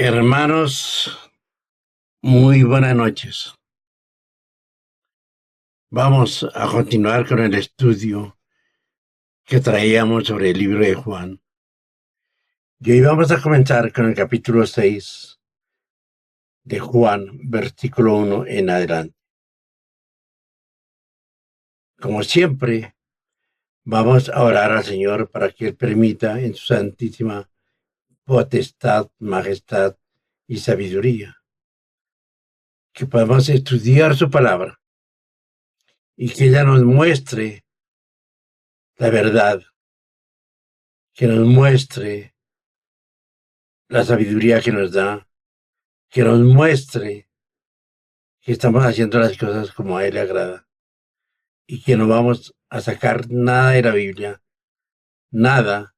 Hermanos, muy buenas noches. Vamos a continuar con el estudio que traíamos sobre el libro de Juan. Y hoy vamos a comenzar con el capítulo 6 de Juan, versículo 1 en adelante. Como siempre, vamos a orar al Señor para que Él permita en su santísima potestad, majestad y sabiduría que podamos estudiar su palabra y que ella nos muestre la verdad, que nos muestre la sabiduría que nos da, que nos muestre que estamos haciendo las cosas como a Él le agrada y que no vamos a sacar nada de la Biblia, nada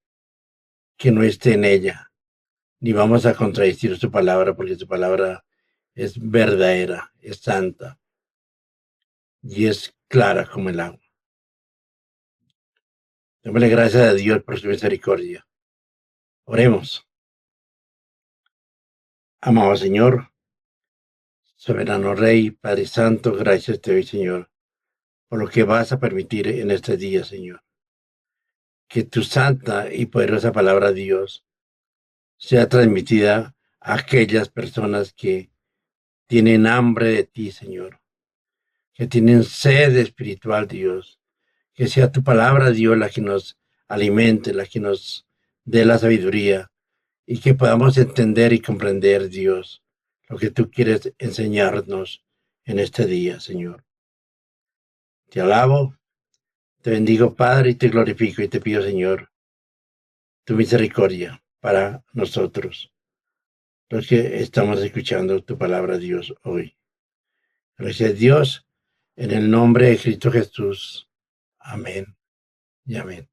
que no esté en ella, ni vamos a contradecir su palabra porque su palabra es verdadera, es santa y es clara como el agua. Démosle gracias a Dios por su misericordia. Oremos. Amado Señor, soberano Rey, Padre Santo, gracias te doy, Señor, por lo que vas a permitir en este día, Señor. Que tu santa y poderosa palabra, Dios, sea transmitida a aquellas personas que tienen hambre de ti, Señor, que tienen sed espiritual, Dios. Que sea tu palabra, Dios, la que nos alimente, la que nos dé la sabiduría y que podamos entender y comprender, Dios, lo que tú quieres enseñarnos en este día, Señor. Te alabo, te bendigo, Padre, y te glorifico y te pido, Señor, tu misericordia para nosotros, los que estamos escuchando tu palabra, Dios, hoy. Gracias a Dios, en el nombre de Cristo Jesús. Amén y amén.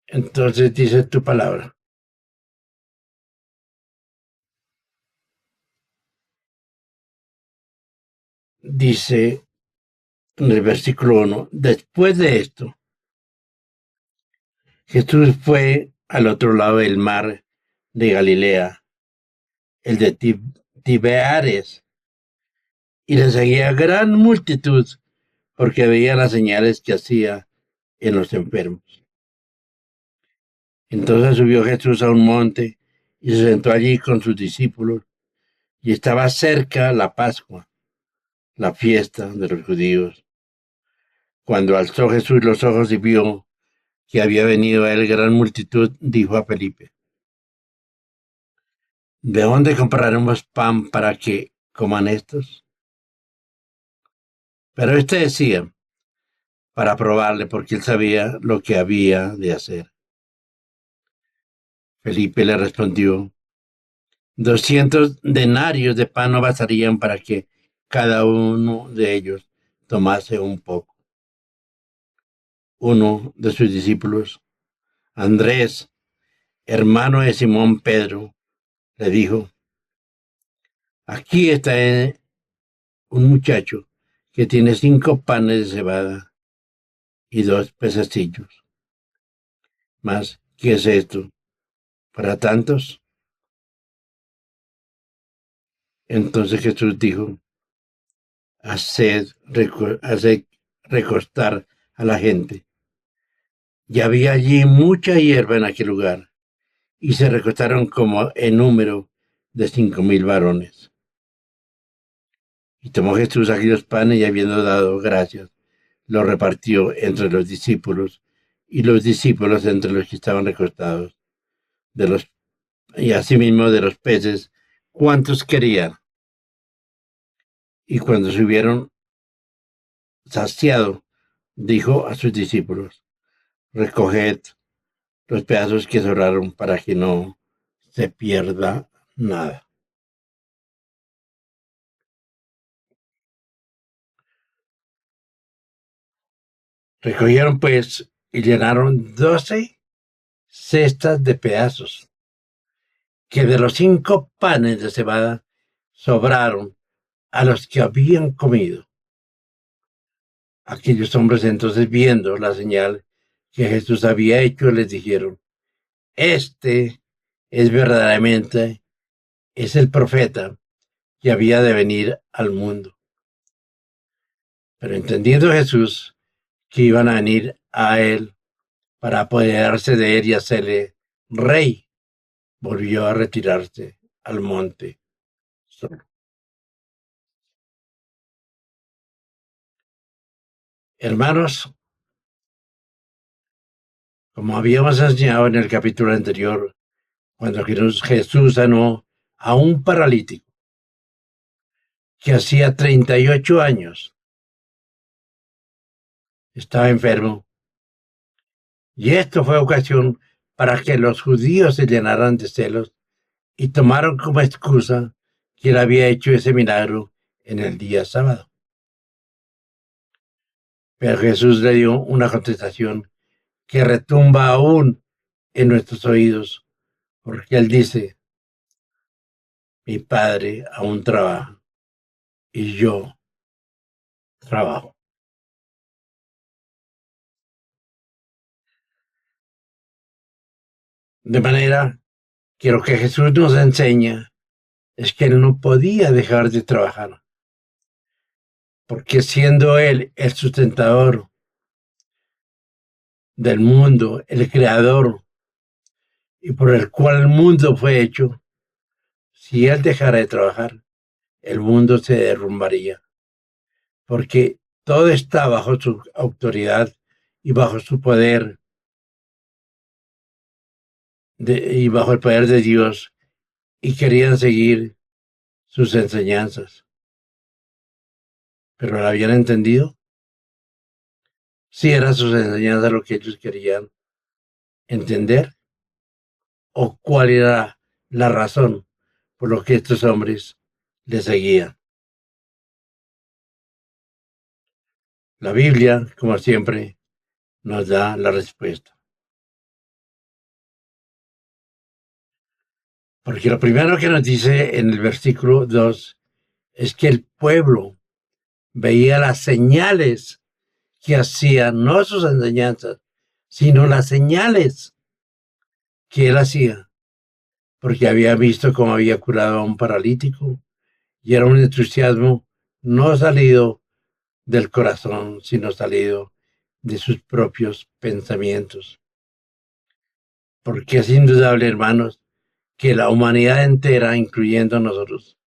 Entonces dice tu palabra. Dice en el versículo 1, después de esto, Jesús fue al otro lado del mar de Galilea, el de Tibeares, y le seguía gran multitud porque veía las señales que hacía en los enfermos. Entonces subió Jesús a un monte y se sentó allí con sus discípulos, y estaba cerca la Pascua, la fiesta de los judíos. Cuando alzó Jesús los ojos y vio que había venido a él gran multitud, dijo a Felipe: ¿de dónde compraremos pan para que coman estos? Pero éste decía, para probarle, porque él sabía lo que había de hacer. Felipe le respondió: 200 denarios de pan no bastarían para que cada uno de ellos tomase un poco. Uno de sus discípulos, Andrés, hermano de Simón Pedro, le dijo: aquí está un muchacho que tiene 5 panes de cebada y 2 pececillos. Mas, ¿qué es esto para tantos? Entonces Jesús dijo: haced recostar a la gente. Y había allí mucha hierba en aquel lugar, y se recostaron como en número de 5,000 varones. Y tomó Jesús aquellos panes y, habiendo dado gracias, los repartió entre los discípulos, y los discípulos entre los que estaban recostados, y asimismo de los peces, cuantos querían. Y cuando se hubieron saciado, dijo a sus discípulos: recoged los pedazos que sobraron para que no se pierda nada. Recogieron pues y llenaron 12 cestas de pedazos, que de los 5 panes de cebada sobraron a los que habían comido. Aquellos hombres entonces, viendo la señal que Jesús había hecho, les dijeron: este es verdaderamente, es el profeta que había de venir al mundo. Pero entendiendo Jesús que iban a venir a él para apoderarse de él y hacerle rey, volvió a retirarse al monte solo. Hermanos, como habíamos enseñado en el capítulo anterior, cuando Jesús sanó a un paralítico que hacía 38 años estaba enfermo, y esto fue ocasión para que los judíos se llenaran de celos y tomaron como excusa que él había hecho ese milagro en el día sábado. Pero Jesús le dio una contestación que retumba aún en nuestros oídos, porque él dice: mi Padre aún trabaja y yo trabajo. De manera que lo que Jesús nos enseña es que él no podía dejar de trabajar, porque siendo él el sustentador del mundo, el creador, y por el cual el mundo fue hecho, si él dejara de trabajar, el mundo se derrumbaría, porque todo está bajo su autoridad y bajo su poder y bajo el poder de Dios, y querían seguir sus enseñanzas. Pero ¿lo habían entendido? Si eran sus enseñanzas lo que ellos querían entender, o cuál era la razón por lo que estos hombres le seguían. La Biblia, como siempre, nos da la respuesta. Porque lo primero que nos dice en el versículo 2 es que el pueblo veía las señales que hacían, no sus enseñanzas, sino las señales que él hacía, porque había visto cómo había curado a un paralítico, y era un entusiasmo no salido del corazón, sino salido de sus propios pensamientos. Porque es indudable, hermanos, que la humanidad entera, incluyendo nosotros,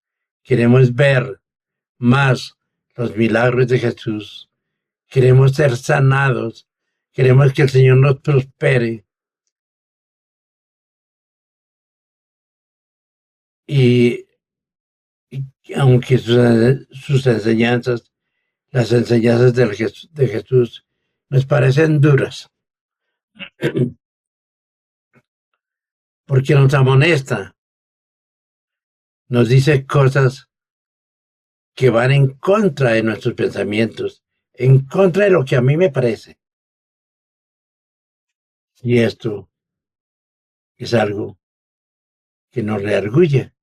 queremos ver más los milagros de Jesús, queremos ser sanados, queremos que el Señor nos prospere, y aunque sus enseñanzas, las enseñanzas de Jesús, nos parecen duras, porque nos amonesta, nos dice cosas que van en contra de nuestros pensamientos, en contra de lo que a mí me parece. Y esto es algo que nos reargulle,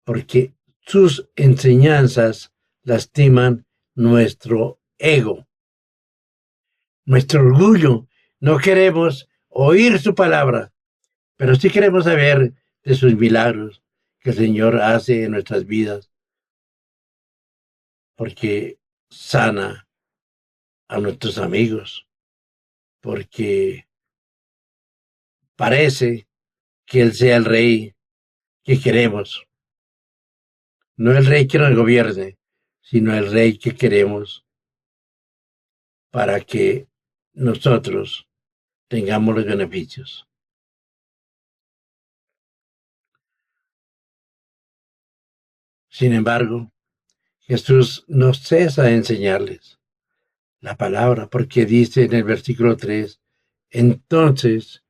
porque sus enseñanzas lastiman nuestro ego, nuestro orgullo. No queremos oír su palabra, pero sí queremos saber de sus milagros que el Señor hace en nuestras vidas, porque sana a nuestros amigos, porque parece que Él sea el rey que queremos. No el rey que nos gobierne, sino el rey que queremos para que nosotros tengamos los beneficios. Sin embargo, Jesús no cesa de enseñarles la palabra, porque dice en el versículo 3, entonces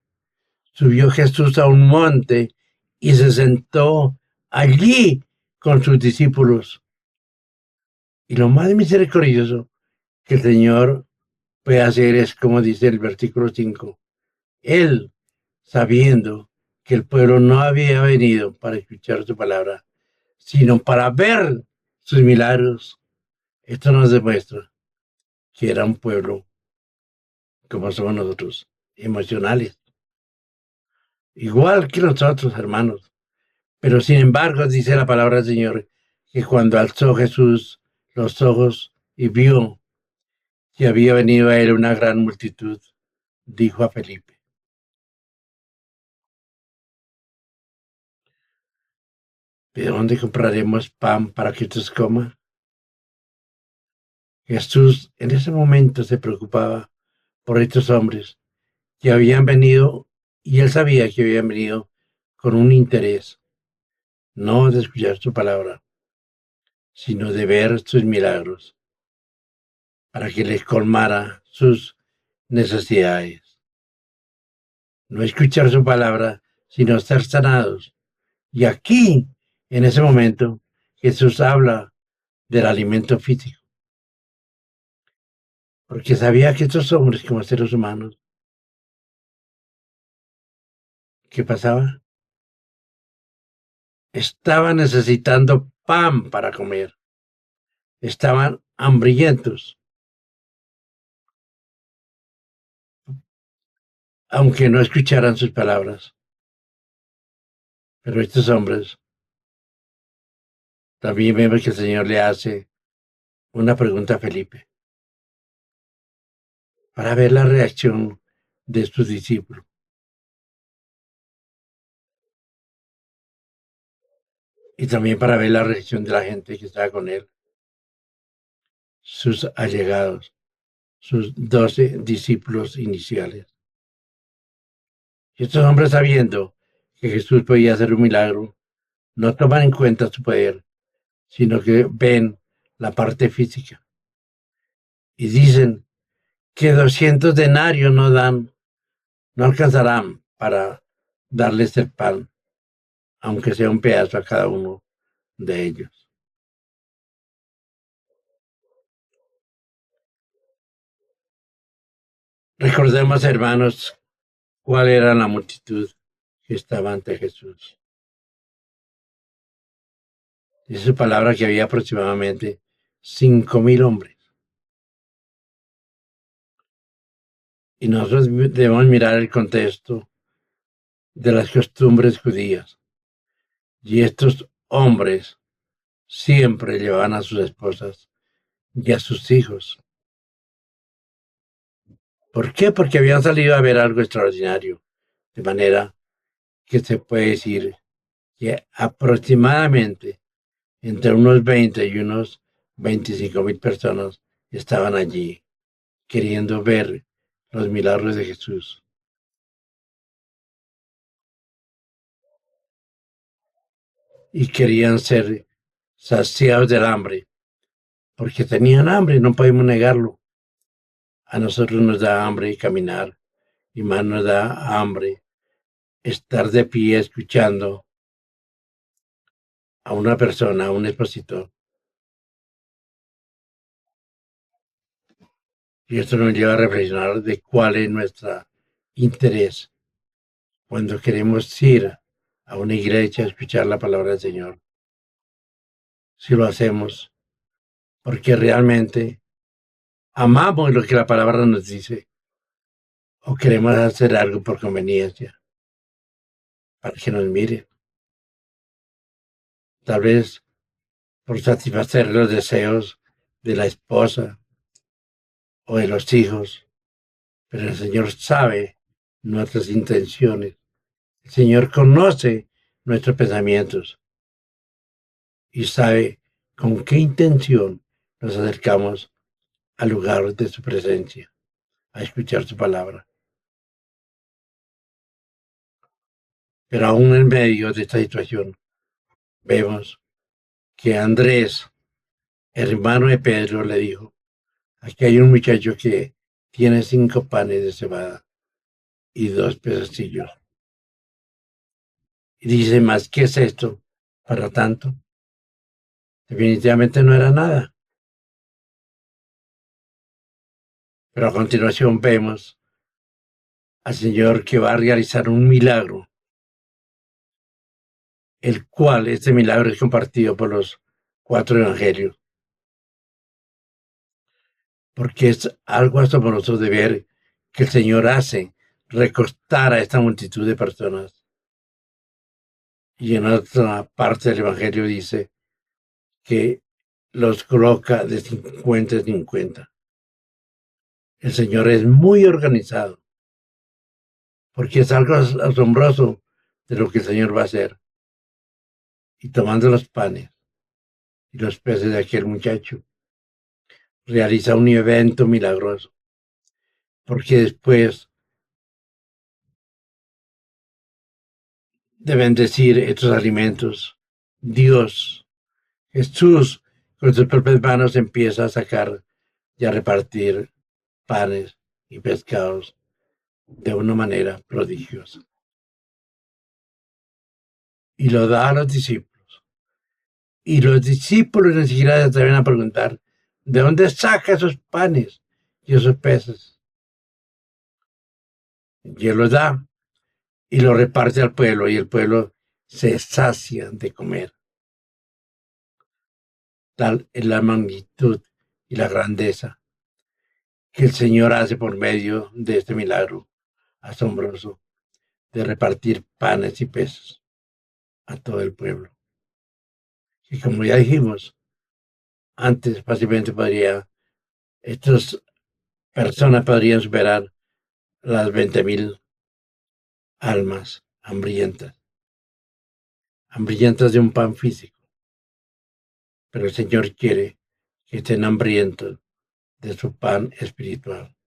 subió Jesús a un monte y se sentó allí con sus discípulos. Y lo más misericordioso que el Señor puede hacer es, como dice el versículo 5, Él, sabiendo que el pueblo no había venido para escuchar su palabra, sino para ver sus milagros, Esto nos demuestra que era un pueblo como somos nosotros, emocionales, igual que nosotros, hermanos. Pero sin embargo, dice la palabra del Señor, que cuando alzó Jesús los ojos y vio que había venido a él una gran multitud, dijo a Felipe: ¿de dónde compraremos pan para que estos coman? Jesús en ese momento se preocupaba por estos hombres que habían venido, y él sabía que habían venido con un interés, no de escuchar su palabra, sino de ver sus milagros, para que les colmara sus necesidades. No escuchar su palabra, sino ser sanados. Y aquí, en ese momento, Jesús habla del alimento físico, porque sabía que estos hombres, como seres humanos, ¿qué pasaba? Estaban necesitando pan para comer, estaban hambrientos, aunque no escucharan sus palabras. Pero estos hombres, también vemos que el Señor le hace una pregunta a Felipe, para ver la reacción de sus discípulos y también para ver la reacción de la gente que estaba con él, sus allegados, sus 12 discípulos iniciales. Y estos hombres, sabiendo que Jesús podía hacer un milagro, no toman en cuenta su poder, sino que ven la parte física y dicen que 200 denarios no dan, no alcanzarán para darles el pan, aunque sea un pedazo a cada uno de ellos. Recordemos, hermanos, cuál era la multitud que estaba ante Jesús. Dice su palabra que había aproximadamente 5,000 hombres. Y nosotros debemos mirar el contexto de las costumbres judías. Y estos hombres siempre llevaban a sus esposas y a sus hijos. ¿Por qué? Porque habían salido a ver algo extraordinario. De manera que se puede decir que aproximadamente entre unos 20 y unos 25,000 personas estaban allí queriendo ver los milagros de Jesús. Y querían ser saciados del hambre, porque tenían hambre, no podemos negarlo. A nosotros nos da hambre caminar, y más nos da hambre estar de pie escuchando a una persona, a un expositor. Y esto nos lleva a reflexionar de cuál es nuestro interés cuando queremos ir a una iglesia a escuchar la palabra del Señor. Si lo hacemos porque realmente amamos lo que la palabra nos dice, o queremos hacer algo por conveniencia, para que nos miren, tal vez por satisfacer los deseos de la esposa o de los hijos, pero el Señor sabe nuestras intenciones, el Señor conoce nuestros pensamientos y sabe con qué intención nos acercamos al lugar de su presencia, a escuchar su palabra. Pero aún en medio de esta situación, vemos que Andrés, hermano de Pedro, le dijo: aquí hay un muchacho que tiene 5 panes de cebada y 2 pececillos. Y dice: ¿más qué es esto para tanto? Definitivamente no era nada. Pero a continuación vemos al Señor que va a realizar un milagro, el cual este milagro es compartido por los 4 evangelios. porque es algo asombroso de ver que el Señor hace recostar a esta multitud de personas. Y en otra parte del Evangelio dice que los coloca de 50 en 50. El Señor es muy organizado, porque es algo asombroso de lo que el Señor va a hacer. Y tomando los panes y los peces de aquel muchacho, realiza un evento milagroso, porque después de bendecir estos alimentos, Dios, Jesús, con sus propias manos empieza a sacar y a repartir panes y pescados de una manera prodigiosa. Y lo da a los discípulos. Y los discípulos ni siquiera se atreven a preguntar, ¿de dónde saca esos panes y esos peces? Y él los da y lo reparte al pueblo, y el pueblo se sacia de comer. Tal es la magnitud y la grandeza que el Señor hace por medio de este milagro asombroso de repartir panes y peces a todo el pueblo. Y como ya dijimos, antes fácilmente estas personas podrían superar las 20,000 almas hambrientas de un pan físico. Pero el Señor quiere que estén hambrientos de su pan espiritual.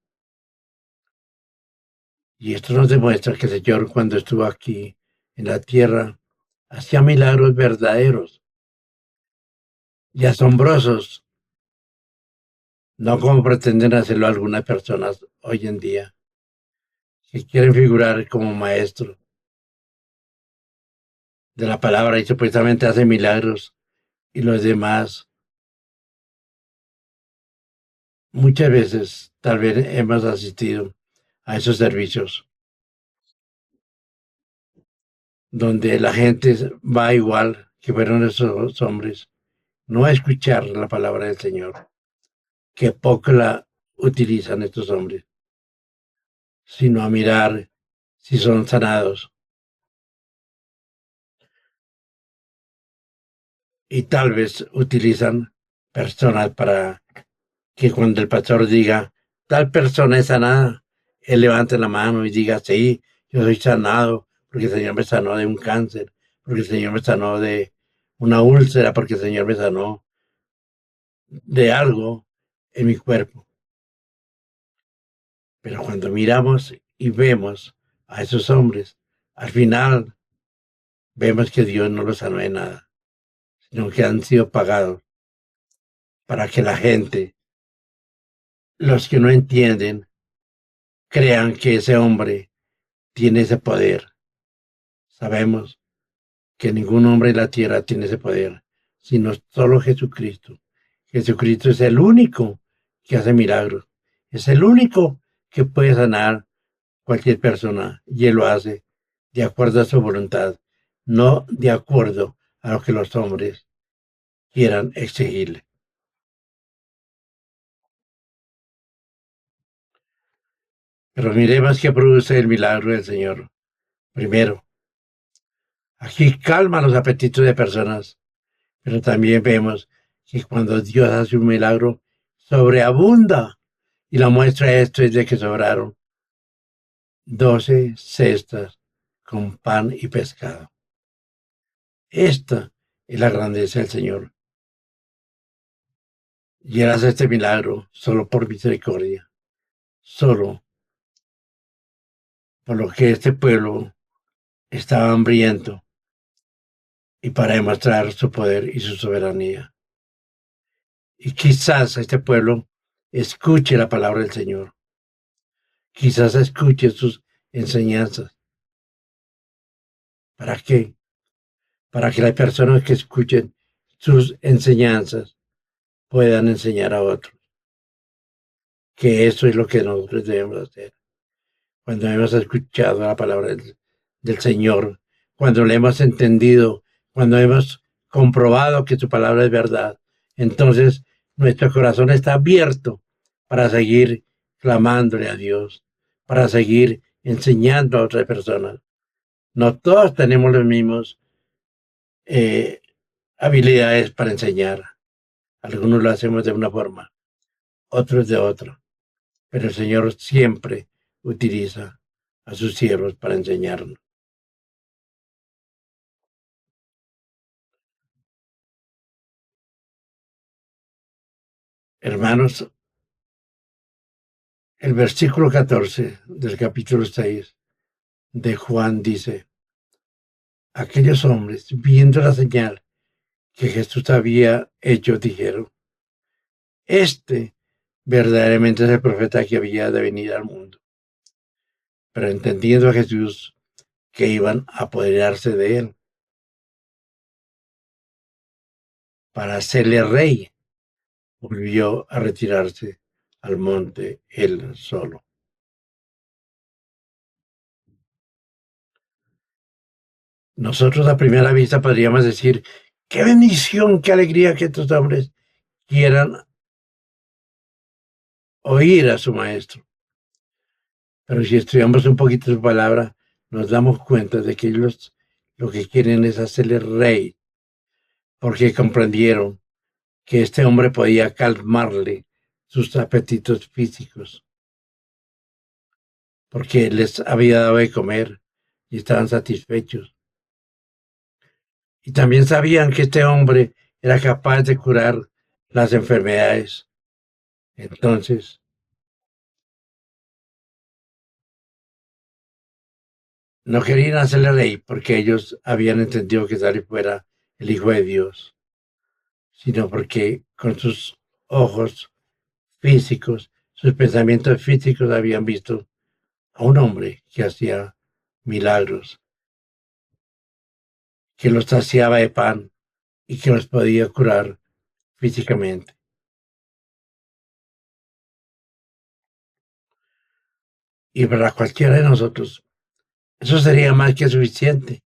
Y esto nos demuestra que el Señor, cuando estuvo aquí en la tierra, hacía milagros verdaderos y asombrosos, no como pretenden hacerlo algunas personas hoy en día, que quieren figurar como maestros de la palabra y supuestamente hacen milagros, y los demás muchas veces tal vez hemos asistido a esos servicios donde la gente va igual que fueron esos hombres, no a escuchar la palabra del Señor, que poco la utilizan estos hombres, sino a mirar si son sanados. Y tal vez utilizan personas para que cuando el pastor diga, tal persona es sanada, él levante la mano y diga, sí, yo soy sanado, porque el Señor me sanó de un cáncer, porque el Señor me sanó de una úlcera, porque el Señor me sanó de algo en mi cuerpo. Pero cuando miramos y vemos a esos hombres, al final vemos que Dios no los sanó de nada, sino que han sido pagados para que la gente, los que no entienden, crean que ese hombre tiene ese poder. Sabemos que ningún hombre en la tierra tiene ese poder, sino solo Jesucristo. Jesucristo es el único que hace milagros, es el único que puede sanar cualquier persona, y Él lo hace de acuerdo a su voluntad, no de acuerdo a lo que los hombres quieran exigirle. Pero miremos qué produce el milagro del Señor. Primero, aquí calma los apetitos de personas, pero también vemos que cuando Dios hace un milagro, sobreabunda. Y la muestra de esto es de que sobraron 12 cestas con pan y pescado. Esta es la grandeza del Señor. Y Él hace este milagro solo por misericordia, solo por lo que este pueblo estaba hambriento y para demostrar su poder y su soberanía. Y quizás este pueblo escuche la palabra del Señor. Quizás escuche sus enseñanzas. ¿Para qué? Para que las personas que escuchen sus enseñanzas puedan enseñar a otros. Que eso es lo que nosotros debemos hacer. Cuando hemos escuchado la palabra del Señor, cuando le hemos entendido, cuando hemos comprobado que su palabra es verdad, entonces nuestro corazón está abierto para seguir clamándole a Dios, para seguir enseñando a otras personas. No todos tenemos los mismos habilidades para enseñar. Algunos lo hacemos de una forma, otros de otra. Pero el Señor siempre utiliza a sus siervos para enseñarnos. Hermanos, el versículo 14 del capítulo 6 de Juan dice: aquellos hombres, viendo la señal que Jesús había hecho, dijeron: este verdaderamente es el profeta que había de venir al mundo. Pero entendiendo a Jesús que iban a apoderarse de él para hacerle rey, volvió a retirarse al monte él solo. Nosotros a primera vista podríamos decir: qué bendición, qué alegría que estos hombres quieran oír a su maestro. Pero si estudiamos un poquito su palabra, nos damos cuenta de que ellos lo que quieren es hacerle rey, porque comprendieron que este hombre podía calmarle sus apetitos físicos, porque les había dado de comer y estaban satisfechos. Y también sabían que este hombre era capaz de curar las enfermedades. Entonces, no querían hacerle rey porque ellos habían entendido que tal fuera el Hijo de Dios, sino porque con sus ojos físicos, sus pensamientos físicos habían visto a un hombre que hacía milagros, que los saciaba de pan y que los podía curar físicamente. Y para cualquiera de nosotros, eso sería más que suficiente.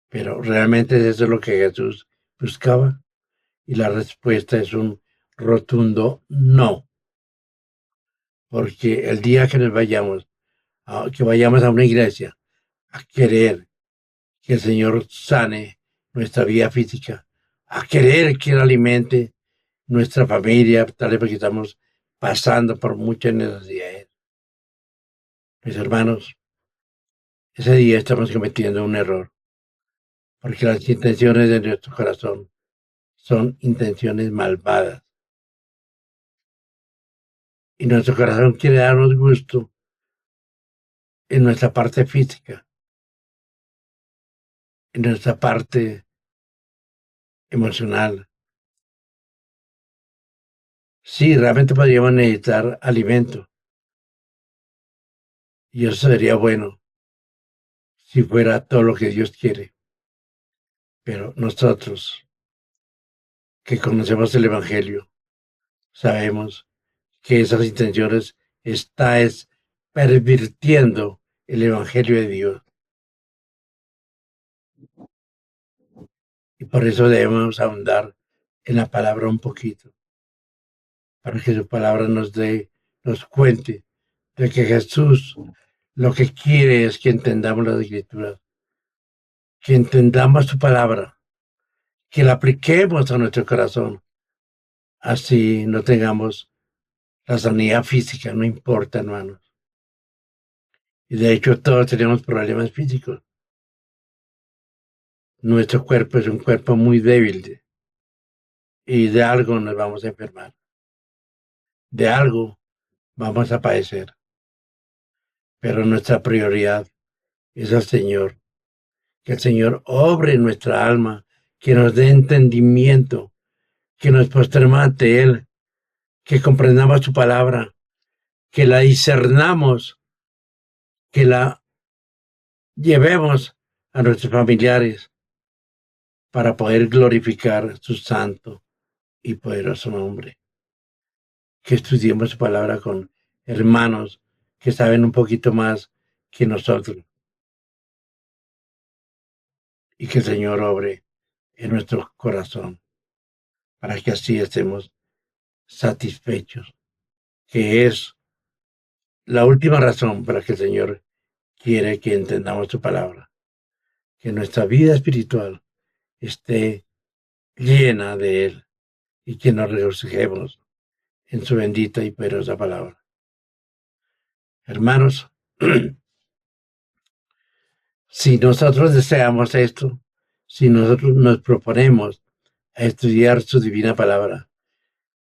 Pero realmente eso es lo que Jesús buscaba. Y la respuesta es un rotundo no. Porque el día que nos vayamos, que vayamos a una iglesia a querer que el Señor sane nuestra vida física, a querer que Él alimente nuestra familia, tal vez porque estamos pasando por muchas necesidades. Mis hermanos, ese día estamos cometiendo un error, porque las intenciones de nuestro corazón son intenciones malvadas. Y nuestro corazón quiere darnos gusto en nuestra parte física, en nuestra parte emocional. Sí, realmente podríamos necesitar alimento, y eso sería bueno si fuera todo lo que Dios quiere. Pero nosotros que conocemos el Evangelio, sabemos que esas intenciones están pervirtiendo el Evangelio de Dios. Y por eso debemos ahondar en la palabra un poquito, para que su palabra nos cuente de que Jesús lo que quiere es que entendamos las Escrituras, que entendamos su palabra, que la apliquemos a nuestro corazón. Así no tengamos la sanidad física, no importa, hermanos. Y de hecho todos tenemos problemas físicos. Nuestro cuerpo es un cuerpo muy débil y de algo nos vamos a enfermar. De algo vamos a padecer. Pero nuestra prioridad es al Señor. Que el Señor obre en nuestra alma, que nos dé entendimiento, que nos postremos ante Él, que comprendamos su palabra, que la discernamos, que la llevemos a nuestros familiares para poder glorificar su santo y poderoso nombre. Que estudiemos su palabra con hermanos que saben un poquito más que nosotros y que el Señor obre en nuestro corazón para que así estemos satisfechos, que es la última razón para que el Señor quiere que entendamos su palabra, que nuestra vida espiritual esté llena de Él y que nos regocijemos en su bendita y poderosa palabra. Hermanos, si nosotros deseamos esto, si nosotros nos proponemos a estudiar su divina palabra,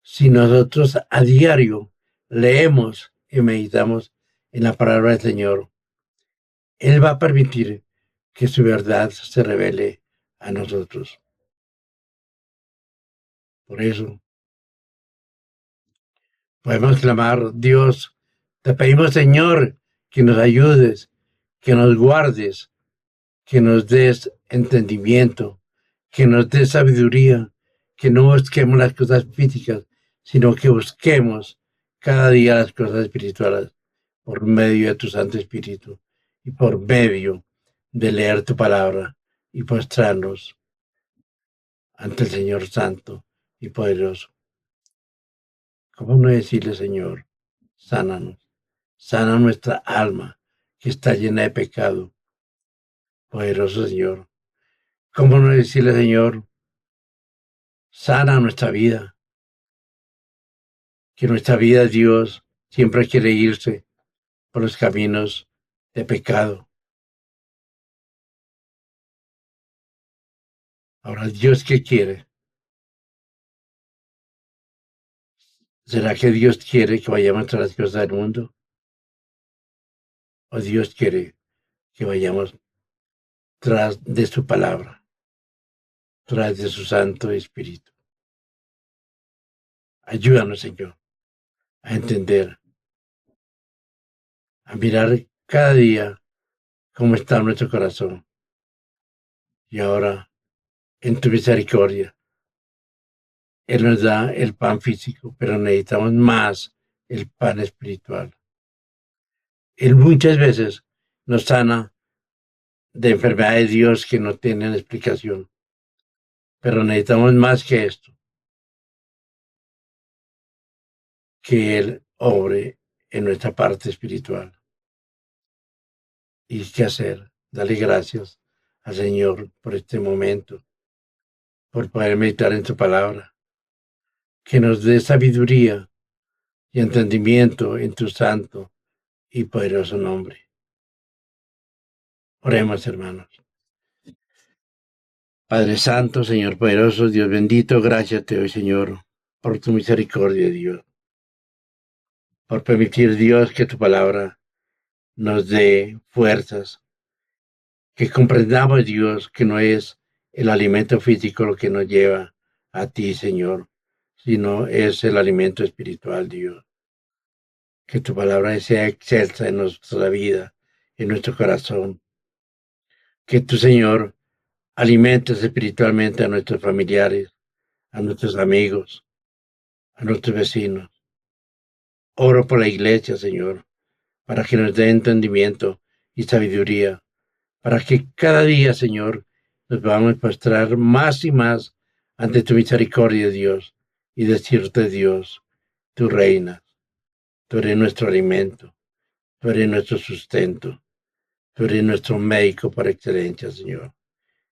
si nosotros a diario leemos y meditamos en la palabra del Señor, Él va a permitir que su verdad se revele a nosotros. Por eso podemos clamar: Dios, te pedimos, Señor, que nos ayudes, que nos guardes, que nos des entendimiento, que nos des sabiduría, que no busquemos las cosas físicas, sino que busquemos cada día las cosas espirituales por medio de tu Santo Espíritu y por medio de leer tu palabra y postrarnos ante el Señor Santo y poderoso. ¿Cómo no decirle, Señor, sánanos, sana nuestra alma que está llena de pecado? Poderoso Señor, ¿cómo no decirle, Señor, sana nuestra vida? Que nuestra vida, Dios, siempre quiere irse por los caminos de pecado. Ahora, ¿Dios qué quiere? ¿Será que Dios quiere que vayamos tras las cosas del mundo? ¿O Dios quiere que vayamos tras de su palabra, tras de su Santo Espíritu? Ayúdanos, Señor, a entender, a mirar cada día cómo está nuestro corazón. Y ahora, en tu misericordia, Él nos da el pan físico, pero necesitamos más el pan espiritual. Él muchas veces nos sana de enfermedades, Dios, que no tienen explicación, pero necesitamos más que esto, que Él obre en nuestra parte espiritual. ¿Y qué hacer? Dale gracias al Señor por este momento, por poder meditar en su palabra, que nos dé sabiduría y entendimiento en tu santo y poderoso nombre. Oremos, hermanos. Padre Santo, Señor poderoso, Dios bendito, gracias te doy, Señor, por tu misericordia, Dios, por permitir, Dios, que tu palabra nos dé fuerzas, que comprendamos, Dios, que no es el alimento físico lo que nos lleva a ti, Señor, sino es el alimento espiritual, Dios. Que tu palabra sea excelsa en nuestra vida, en nuestro corazón. Que tu, Señor, alimentes espiritualmente a nuestros familiares, a nuestros amigos, a nuestros vecinos. Oro por la iglesia, Señor, para que nos dé entendimiento y sabiduría, para que cada día, Señor, nos vamos a postrar más y más ante tu misericordia, Dios, y decirte, Dios, tú reinas, tú eres nuestro alimento, tú eres nuestro sustento, tú eres nuestro médico por excelencia, Señor.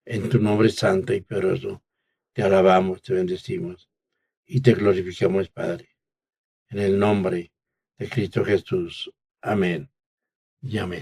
En tu nombre santo y poderoso, te alabamos, te bendecimos y te glorificamos, Padre. En el nombre de Cristo Jesús. Amén y amén.